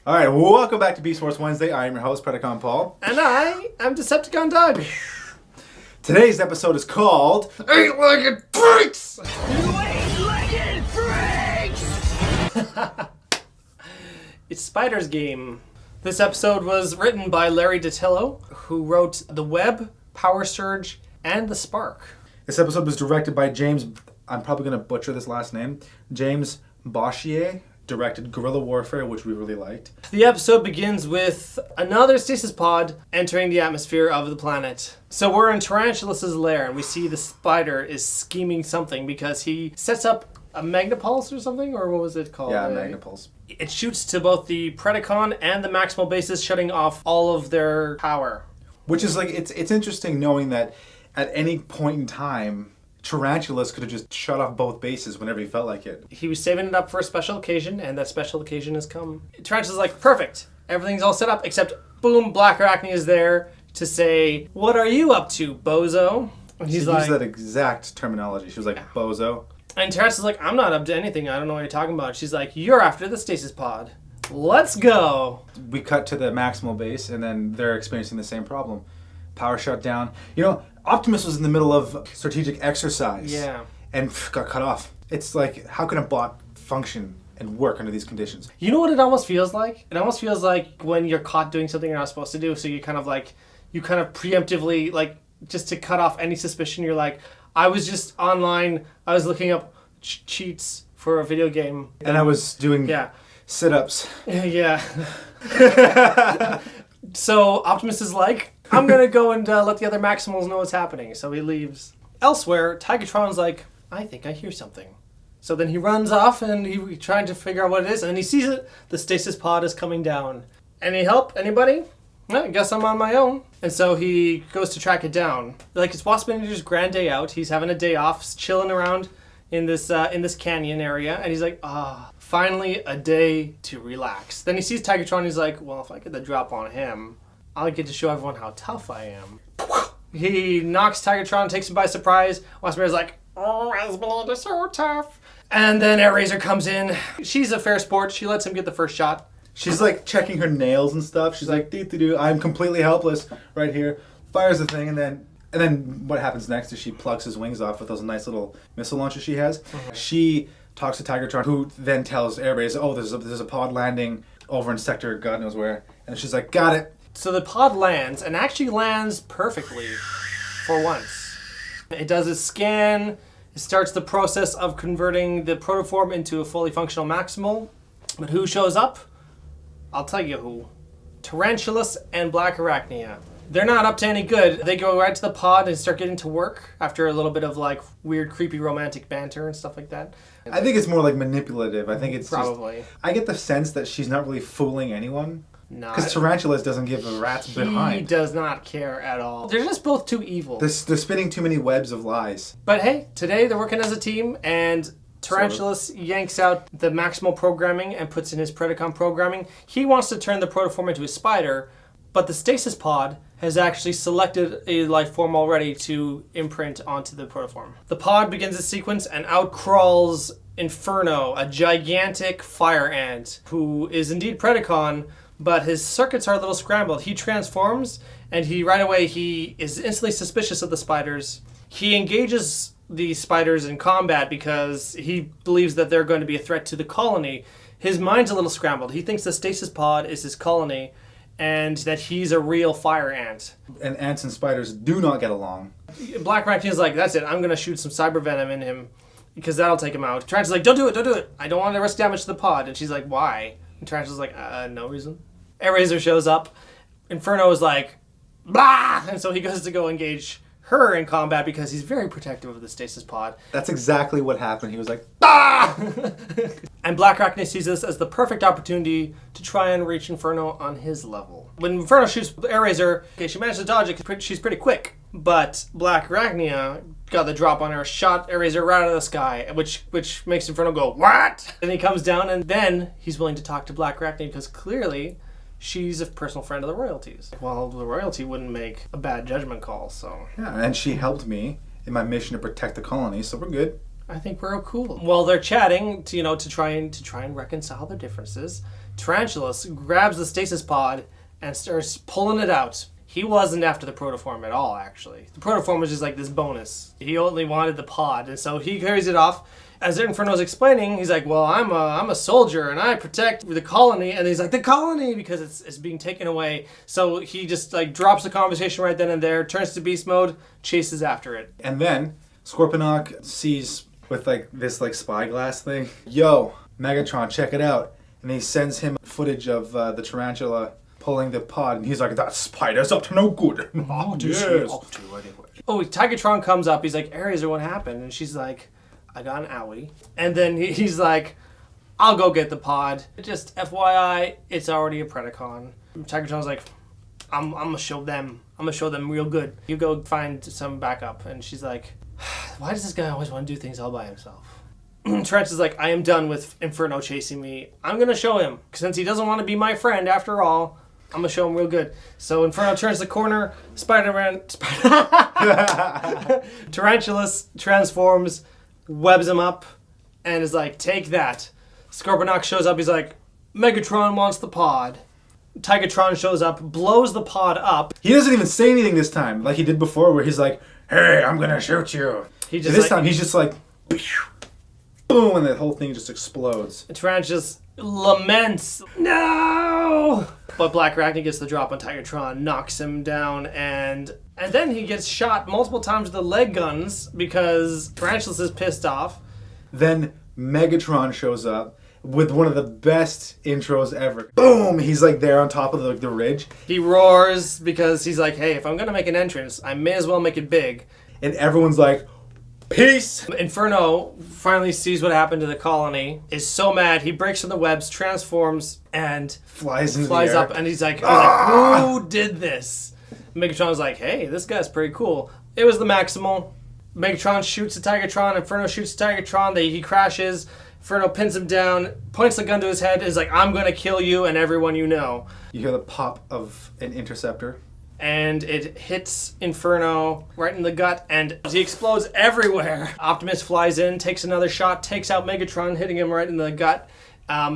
All right, welcome back to Beast Wars Wednesday. I am your host, Predacon Paul. And I am Decepticon Doug. Today's episode is called Eight-Legged Freaks! Eight-Legged Freaks! It's Spider's Game. This episode was written by Larry DiTillo, who wrote The Web, Power Surge, and The Spark. This episode was directed by James, I'm probably going to butcher this last name, James Boschier, directed Guerrilla Warfare, which we really liked. The episode begins with another stasis pod entering the atmosphere of the planet. So we're in Tarantulas' lair, and we see the spider is scheming something because he sets up a magnapulse or something, or what was it called? Yeah, magnapulse. It shoots to both the Predacon and the Maximal bases, shutting off all of their power. Which is like, it's interesting knowing that at any point in time, Tarantulas could have just shut off both bases whenever he felt like it. He was saving it up for a special occasion, and that special occasion has come. Tarantula's like, perfect. Everything's all set up, except, boom, Black Arachne is there to say, what are you up to, bozo? And he's She like, used that exact terminology. She was like, bozo. and Tarantula's like, I'm not up to anything. I don't know what you're talking about. She's like, you're after the stasis pod. Let's go. We cut to the Maximal base, and then they're experiencing the same problem. Power shutdown. You know, Optimus was in the middle of strategic exercise. Yeah. And got cut off. It's like, how can a bot function and work under these conditions? You know what it almost feels like? It almost feels like when you're caught doing something you're not supposed to do, so you kind of preemptively, like, just to cut off any suspicion, you're like, I was just online, I was looking up cheats for a video game. And I was doing Yeah. sit-ups. Yeah. So Optimus is like, I'm going to go and let the other Maximals know what's happening. So he leaves. Elsewhere, Tigatron's like, I think I hear something. So then he runs off and he's trying to figure out what it is. And then he sees it. The stasis pod is coming down. Any help? Anybody? Well, I guess I'm on my own. And so he goes to track it down. Like, it's Wasp Manager's grand day out. He's having a day off, chilling around in this canyon area. And he's like, finally a day to relax. Then he sees Tigatron and he's like, well, if I get the drop on him, I'll get to show everyone how tough I am. He knocks Tigatron, takes him by surprise. Waspberry's like, oh, Asmonde is so tough. And then Airazor comes in. She's a fair sport. She lets him get the first shot. She's like checking her nails and stuff. She's like, doo-doo-doo, I'm completely helpless right here. Fires the thing, and then what happens next is she plucks his wings off with those nice little missile launchers she has. Mm-hmm. She talks to Tigatron, who then tells Airazor, oh, there's a pod landing over in sector God knows where. And she's like, got it. So the pod lands, and actually lands perfectly for once. It does its scan. It starts the process of converting the protoform into a fully functional Maximal. But who shows up? I'll tell you who. Tarantulas and Black Arachnia. They're not up to any good. They go right to the pod and start getting to work after a little bit of like weird, creepy, romantic banter and stuff like that. I think it's more like manipulative. I think it's probably. I get the sense that she's not really fooling anyone. No. Because Tarantulas doesn't give a rat's behind. He does not care at all. They're just both too evil. They're spinning too many webs of lies. But hey, today they're working as a team, and Tarantulas yanks out the Maximal programming and puts in his Predacon programming. He wants to turn the protoform into a spider, but the stasis pod has actually selected a life form already to imprint onto the protoform. The pod begins its sequence, and out crawls Inferno, a gigantic fire ant, who is indeed Predacon, but his circuits are a little scrambled. He transforms, and right away he is instantly suspicious of the spiders. He engages the spiders in combat because he believes that they're going to be a threat to the colony. His mind's a little scrambled. He thinks the stasis pod is his colony, and that he's a real fire ant. And ants and spiders do not get along. Black Arachne is like, that's it, I'm going to shoot some cyber venom in him, because that'll take him out. Tarantula's like, don't do it. I don't want to risk damage to the pod. And she's like, why? And Tarantula's like, no reason. Airazor shows up. Inferno is like, blah! And so he goes to go engage her in combat because he's very protective of the stasis pod. That's exactly what happened. He was like, Ah! And Black Arachne sees this as the perfect opportunity to try and reach Inferno on his level. When Inferno shoots Airazor, okay, she managed to dodge it. She's pretty quick. But Black Arachnia got the drop on her, shot Airazor right out of the sky, which makes Inferno go, what? And he comes down, and then he's willing to talk to Black Arachne because clearly she's a personal friend of the royalties. Well, the royalty wouldn't make a bad judgment call, so... yeah, and she helped me in my mission to protect the colony, so we're good. I think we're cool. While they're chatting, to try and reconcile their differences, Tarantulas grabs the stasis pod and starts pulling it out. He wasn't after the protoform at all, actually. The protoform was just like this bonus. He only wanted the pod, and so he carries it off. As Inferno's explaining, he's like, well, I'm a soldier, and I protect the colony. And he's like, the colony, because it's being taken away. So he just like drops the conversation right then and there, turns to beast mode, chases after it. And then Scorponok sees with like this like spyglass thing, yo, Megatron, check it out. And he sends him footage of the tarantula pulling the pod, and he's like, that spider's up to no good. What is she up to anyway? Oh, Tigatron comes up, he's like, Ares, what happened? And she's like, I got an owie. And then he's like, I'll go get the pod. Just FYI, it's already a Predacon. Tigatron's like, I'm gonna show them. I'm gonna show them real good. You go find some backup. And she's like, why does this guy always want to do things all by himself? Trench is like, I am done with Inferno chasing me. I'm going to show him. Since he doesn't want to be my friend after all, I'm going to show him real good. So Inferno turns the corner. Tarantulas transforms, webs him up, and is like, take that. Scorponok shows up. He's like, Megatron wants the pod. Tigatron shows up, blows the pod up. He doesn't even say anything this time, like he did before, where he's like, hey, I'm going to shoot you. This time, he's just like, boom, and the whole thing just explodes. And Tarantulas laments, no! But Black Arachne gets the drop on Tigatron, knocks him down, and then he gets shot multiple times with the leg guns because Tarantulas is pissed off. Then Megatron shows up with one of the best intros ever. Boom! He's like there on top of the ridge. He roars because he's like, hey, if I'm gonna make an entrance, I may as well make it big. And everyone's like, peace! Inferno finally sees what happened to the colony, is so mad, he breaks from the webs, transforms, and flies into the air. Up, and he's like, who did this? Megatron's like, hey, this guy's pretty cool. It was the Maximal. Megatron shoots at Tigatron, Inferno shoots at Tigatron, he crashes, Inferno pins him down, points the gun to his head, is like, I'm gonna kill you and everyone you know. You hear the pop of an interceptor. And it hits Inferno right in the gut, and he explodes everywhere. Optimus flies in, takes another shot, takes out Megatron, hitting him right in the gut,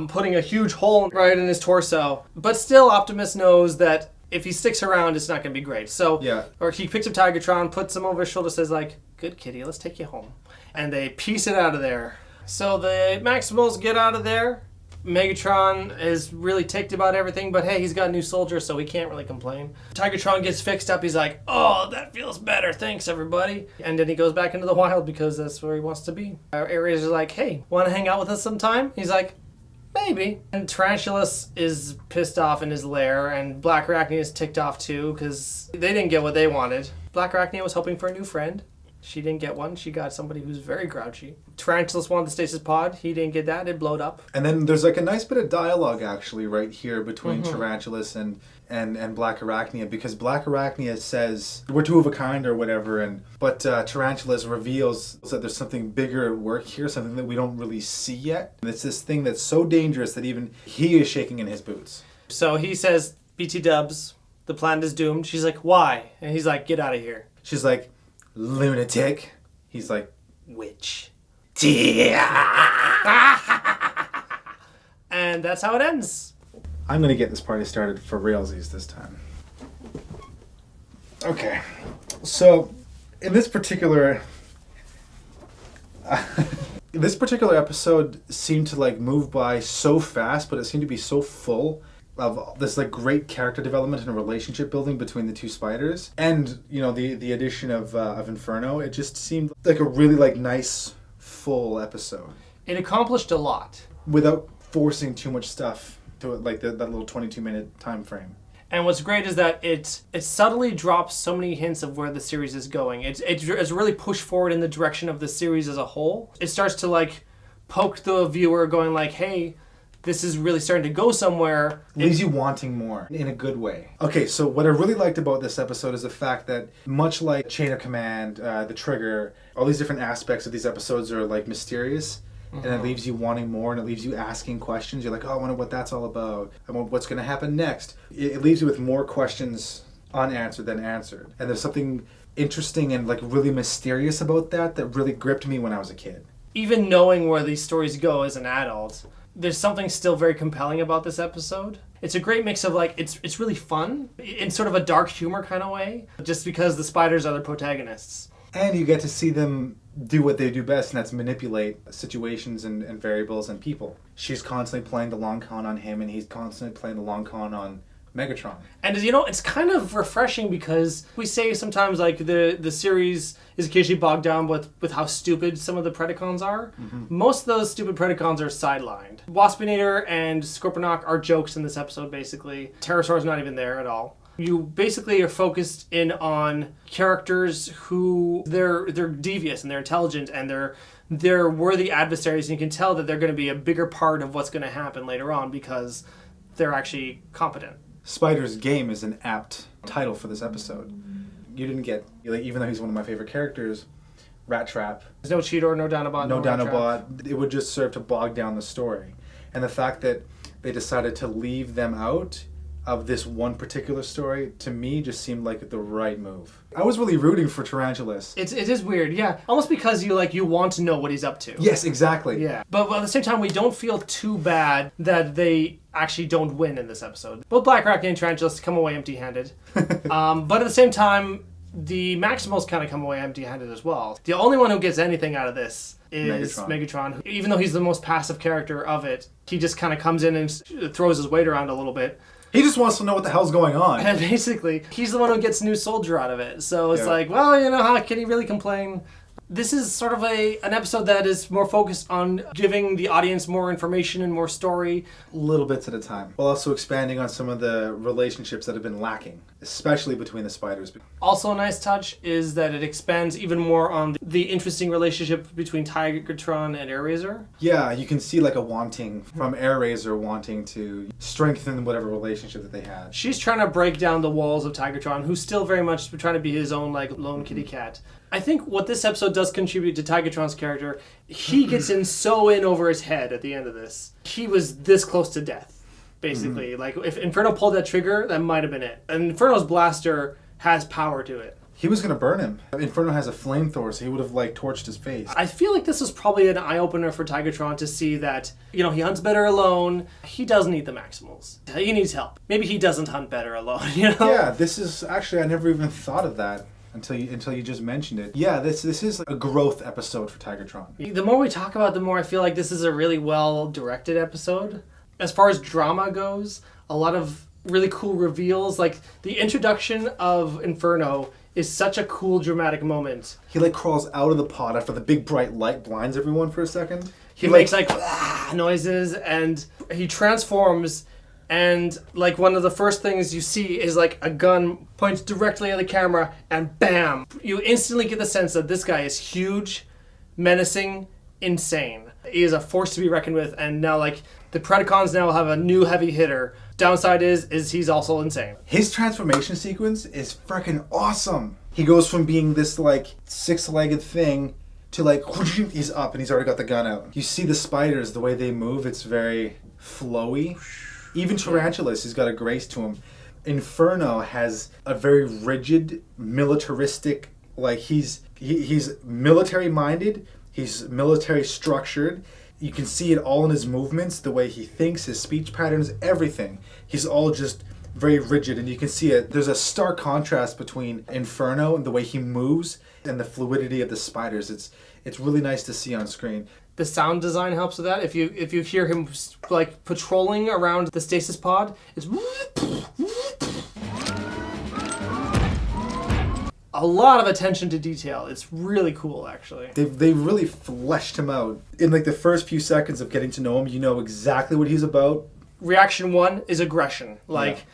putting a huge hole right in his torso. But still, Optimus knows that if he sticks around, it's not going to be great. So, yeah. Or he picks up Tigatron, puts him over his shoulder, says like, good kitty, let's take you home. And they piece it out of there. So the Maximals get out of there. Megatron is really ticked about everything, but hey, he's got a new soldier, so he can't really complain. Tigatron gets fixed up. He's like, oh, that feels better. Thanks, everybody. And then he goes back into the wild because that's where he wants to be. Ares is like, hey, want to hang out with us sometime? He's like, maybe. And Tarantulas is pissed off in his lair, and Black Arachne is ticked off too because they didn't get what they wanted. Black Arachne was hoping for a new friend. She didn't get one. She got somebody who's very grouchy. Tarantulas wanted the stasis pod. He didn't get that. It blowed up. And then there's like a nice bit of dialogue actually right here between Tarantulas and Black Arachnia, because Black Arachnia says we're two of a kind or whatever, but Tarantulas reveals that there's something bigger at work here, something that we don't really see yet. And it's this thing that's so dangerous that even he is shaking in his boots. So he says, BT dubs, the planet is doomed. She's like, why? And he's like, get out of here. She's like, lunatic. He's like, witch. And that's how it ends. I'm gonna get this party started for realsies this time. Okay, so in this particular episode seemed to like move by so fast, but it seemed to be so full of this like great character development and relationship building between the two spiders, and you know the addition of Inferno. It just seemed like a really like nice full episode. It accomplished a lot without forcing too much stuff to it, like that little 22-minute time frame. And what's great is that it subtly drops so many hints of where the series is going. It's really pushed forward in the direction of the series as a whole. It starts to like poke the viewer, going like, hey, this is really starting to go somewhere. Leaves you wanting more in a good way. Okay, so what I really liked about this episode is the fact that much like Chain of Command, The Trigger, all these different aspects of these episodes are like mysterious. And it leaves you wanting more, and it leaves you asking questions. You're like, oh, I wonder what that's all about. I wonder what's going to happen next. It leaves you with more questions unanswered than answered. And there's something interesting and like really mysterious about that really gripped me when I was a kid. Even knowing where these stories go as an adult, there's something still very compelling about this episode. It's a great mix of like, it's really fun in sort of a dark humor kind of way, just because the spiders are the protagonists. And you get to see them do what they do best, and that's manipulate situations and variables and people. She's constantly playing the long con on him, and he's constantly playing the long con on Megatron. And you know, it's kind of refreshing because we say sometimes like the series is occasionally bogged down with how stupid some of the Predacons are. Mm-hmm. Most of those stupid Predacons are sidelined. Waspinator and Scorponok are jokes in this episode, basically. Pterosaur's not even there at all. You basically are focused in on characters who they're devious and they're intelligent and they're worthy adversaries, and you can tell that they're going to be a bigger part of what's going to happen later on because they're actually competent. Spider's Game is an apt title for this episode. You didn't get, like, even though he's one of my favorite characters, Rat Trap. There's no Cheetor, no Dinobot, no Rat Trap. Dinobot. It would just serve to bog down the story. And the fact that they decided to leave them out of this one particular story, to me, just seemed like the right move. I was really rooting for Tarantulas. It is weird, yeah. Almost because you want to know what he's up to. Yes, exactly. Yeah. But at the same time, we don't feel too bad that they actually don't win in this episode. Both Black Arachne and Tarantulas come away empty-handed. But at the same time, the Maximals kind of come away empty-handed as well. The only one who gets anything out of this is Megatron. Even though he's the most passive character of it, he just kind of comes in and throws his weight around a little bit. He just wants to know what the hell's going on. And basically, he's the one who gets New Soldier out of it. So it's like, well, you know, how can he really complain? This is sort of an episode that is more focused on giving the audience more information and more story. Little bits at a time. While also expanding on some of the relationships that have been lacking, especially between the spiders. Also a nice touch is that it expands even more on the interesting relationship between Tigatron and Airazor. Yeah, you can see like a wanting from Airazor wanting to strengthen whatever relationship that they had. She's trying to break down the walls of Tigatron, who's still very much trying to be his own like lone kitty cat. I think what this episode does contribute to Tigatron's character, he gets in over his head at the end of this. He was this close to death, basically. Mm-hmm. Like, if Inferno pulled that trigger, that might have been it. And Inferno's blaster has power to it. He was going to burn him. Inferno has a flamethrower, so he would have, like, torched his face. I feel like this was probably an eye-opener for Tigatron to see that, you know, he hunts better alone. He doesn't need the Maximals. He needs help. Maybe he doesn't hunt better alone, you know? Yeah, this is... Actually, I never even thought of that. Until you just mentioned it. Yeah, this is a growth episode for Tigatron. The more we talk about it, the more I feel like this is a really well-directed episode. As far as drama goes, a lot of really cool reveals. Like, the introduction of Inferno is such a cool, dramatic moment. He, like, crawls out of the pod after the big bright light blinds everyone for a second. He makes, like, noises, and he transforms. And, like, one of the first things you see is, like, a gun points directly at the camera, and bam! You instantly get the sense that this guy is huge, menacing, insane. He is a force to be reckoned with, and now, like, the Predacons now have a new heavy hitter. Downside is he's also insane. His transformation sequence is freaking awesome. He goes from being this, like, six-legged thing to, like, he's up, and he's already got the gun out. You see the spiders, the way they move, it's very flowy. Even Tarantulas, he's got a grace to him. Inferno has a very rigid, militaristic, like he's military-minded, he's military-structured. You can see it all in his movements, the way he thinks, his speech patterns, everything. He's all just very rigid, and you can see it. There's a stark contrast between Inferno and the way he moves and the fluidity of the spiders. It's really nice to see on screen. The sound design helps with that. If you hear him like patrolling around the stasis pod, it's a lot of attention to detail. It's really cool, actually. They really fleshed him out. In like the first few seconds of getting to know him, you know exactly what he's about. Reaction 1 is aggression. Like,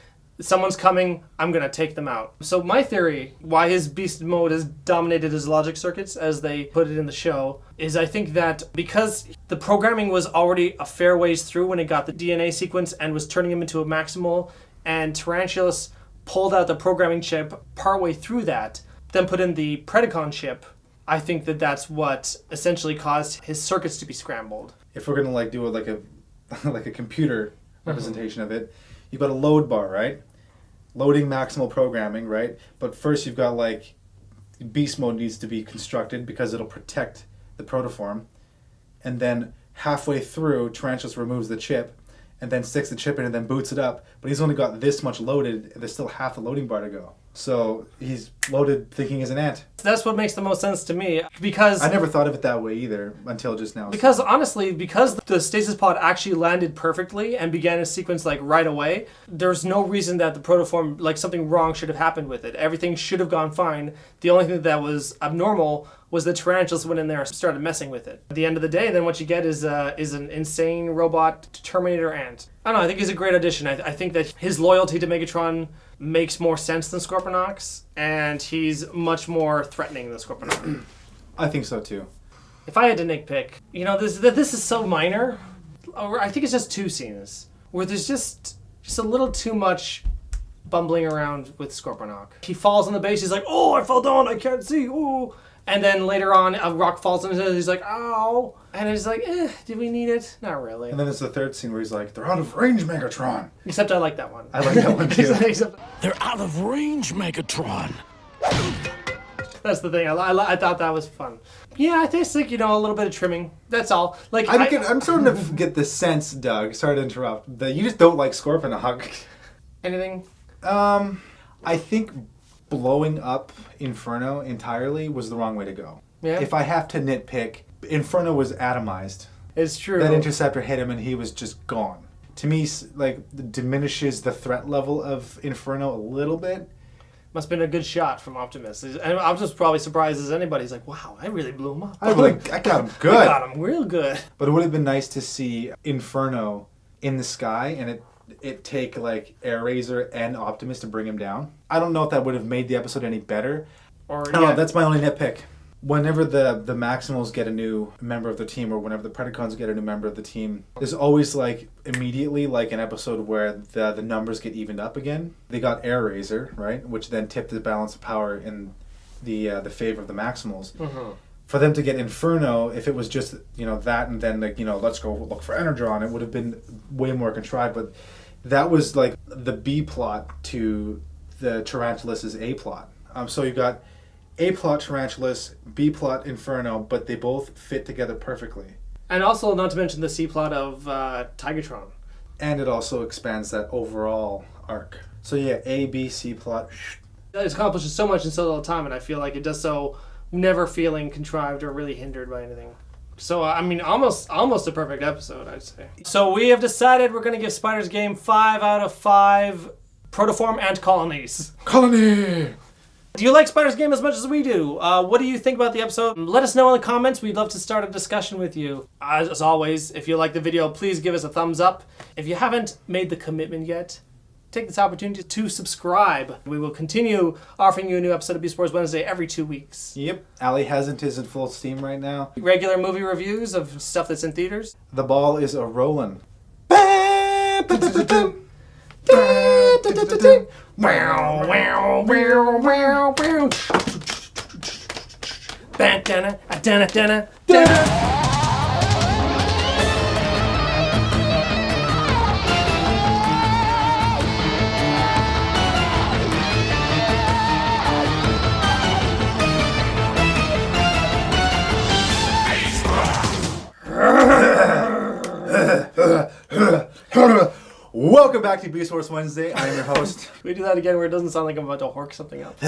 someone's coming, I'm going to take them out. So my theory, why his beast mode has dominated his logic circuits, as they put it in the show, is I think that because the programming was already a fair ways through when it got the DNA sequence and was turning him into a maximal, and Tarantulas pulled out the programming chip partway through that, then put in the Predacon chip, I think that that's what essentially caused his circuits to be scrambled. If we're going to like do it like a like a computer representation of it, you've got a load bar, right? Loading maximal programming, right? But first you've got like beast mode needs to be constructed because it'll protect the protoform. And then halfway through, Tarantulas removes the chip and then sticks the chip in and then boots it up. But he's only got this much loaded. There's still half the loading bar to go. So he's loaded thinking he's an ant. That's what makes the most sense to me, because I never thought of it that way either until just now. Because honestly, because the stasis pod actually landed perfectly and began a sequence like right away, there's no reason that the protoform, like something wrong should have happened with it. Everything should have gone fine. The only thing that was abnormal was the Tarantulas went in there and started messing with it. At the end of the day, then what you get is an insane robot Terminator ant. I don't know, I think he's a great addition. I think that his loyalty to Megatron makes more sense than Scorponok, and he's much more threatening than Scorponok. I think so too. If I had to nitpick, this is so minor. I think it's just 2 scenes where there's just a little too much bumbling around with Scorponok. He falls on the base, he's like, oh, I fell down, I can't see, oh. And then later on, a rock falls on his head, he's like, ow. And it's like, did we need it? Not really. And then there's the third scene where he's like, they're out of range, Megatron. Except I like that one. I like that one too. They're out of range, Megatron. That's the thing. I thought that was fun. Yeah, I think a little bit of trimming. That's all. Like I'm starting to get the sense, Doug. Sorry to interrupt. That you just don't like Scorponok. Anything? I think blowing up Inferno entirely was the wrong way to go. Yeah. If I have to nitpick, Inferno was atomized. It's true. That interceptor hit him and he was just gone. To me, like, diminishes the threat level of Inferno a little bit. Must have been a good shot from Optimus. And Optimus probably surprised as anybody. He's like, wow, I really blew him up. I got him good. I got him real good. But it would have been nice to see Inferno in the sky and it take like AirRaiser and Optimus to bring him down. I don't know if that would have made the episode any better. That's my only nitpick. Whenever the Maximals get a new member of the team, or whenever the Predacons get a new member of the team, there's always like immediately like an episode where the numbers get evened up again. They got AirRaiser, right, which then tipped the balance of power in the favor of the Maximals. Mm-hmm. For them to get Inferno, if it was just that and then let's go look for Energon, it would have been way more contrived. But that was like the B plot to the Tarantulas' A plot. So you got A plot Tarantulas, B plot Inferno, but they both fit together perfectly. And also, not to mention the C plot of Tigatron. And it also expands that overall arc. So yeah, A, B, C plot. It accomplishes so much in so little time, and I feel like it does so never feeling contrived or really hindered by anything. So, I mean, almost a perfect episode, I'd say. So we have decided we're going to give Spider's Game 5 out of 5 protoform ant colonies. Colony! Do you like Spider's Game as much as we do? What do you think about the episode? Let us know in the comments. We'd love to start a discussion with you. As always, if you like the video, please give us a thumbs up. If you haven't made the commitment yet, take this opportunity to subscribe. We will continue offering you a new episode of Beast Wars Wednesday every 2 weeks. Yep. Allie Hasn't is in full steam right now. Regular movie reviews of stuff that's in theaters. The ball is a rolling. Welcome back to Beast Wars Wednesday. I am your host. We do that again where it doesn't sound like I'm about to hork something up.